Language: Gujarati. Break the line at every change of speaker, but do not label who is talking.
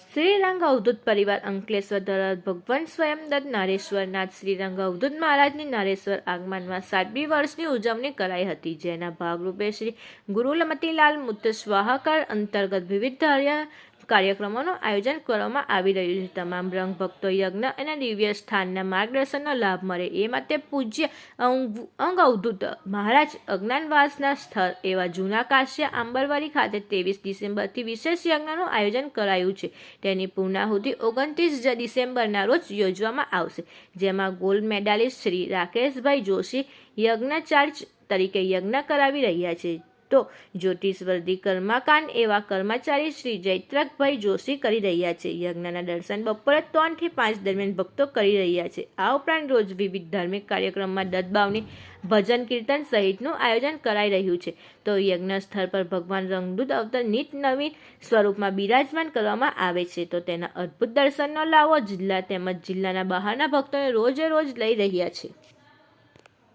શ્રીરંગ અવધૂત પરિવાર અંકલેશ્વર દ્વારા ભગવાન સ્વયંદત્ત નારેશ્વરનાથ શ્રીરંગ અવધૂત મહારાજની નારેશ્વર આગમનમાં 7મી વર્ષની ઉજવણી કરાઈ હતી, જેના ભાગરૂપે શ્રી ગુરુમતીલાલ મુત્ત સ્વાહાકાર અંતર્ગત વિવિધ ધાર્મિક કાર્યક્રમોનું આયોજન કરવામાં આવી રહ્યું છે. તમામ રંગ ભક્તો યજ્ઞ અને દિવ્ય સ્થાનના માર્ગદર્શનનો લાભ મળે એ માટે પૂજ્ય અંગ અવધૂત મહારાજ અજ્ઞાતવાસના સ્થળ એવા જૂના કાશિયા આંબરવાડી ખાતે 23 ડિસેમ્બરથી વિશેષ યજ્ઞનું આયોજન કરાયું છે. તેની પૂર્ણાહુતિ 29 ડિસેમ્બરના રોજ યોજવામાં આવશે, જેમાં ગોલ્ડ મેડાલિસ્ટ શ્રી રાકેશભાઈ જોશી યજ્ઞાચાર્ય તરીકે યજ્ઞ કરાવી રહ્યા છે, તો જ્યોતિષવર્ધી કર્મકાંડ એવા કર્મચારી શ્રી જયત્રકભાઈ જોશી કરી રહ્યા છે. યજ્ઞના દર્શન બપોરે 3 થી 5 દરમિયાન ભક્તો કરી રહ્યા છે. આ ઉપરાંત રોજ વિવિધ ધાર્મિક કાર્યક્રમમાં દત્તભાવની ભજન કીર્તન સહિતનું આયોજન કરાઈ રહ્યું છે. તો યજ્ઞ સ્થળ પર ભગવાન રંગદૂત અવતાર નિત નવીન સ્વરૂપમાં બિરાજમાન કરવામાં આવે છે, તો તેના અદ્ભુત દર્શનનો લાવો જિલ્લા તેમજ જિલ્લાના બહારના ભક્તોને રોજે રોજ લઈ રહ્યા છે.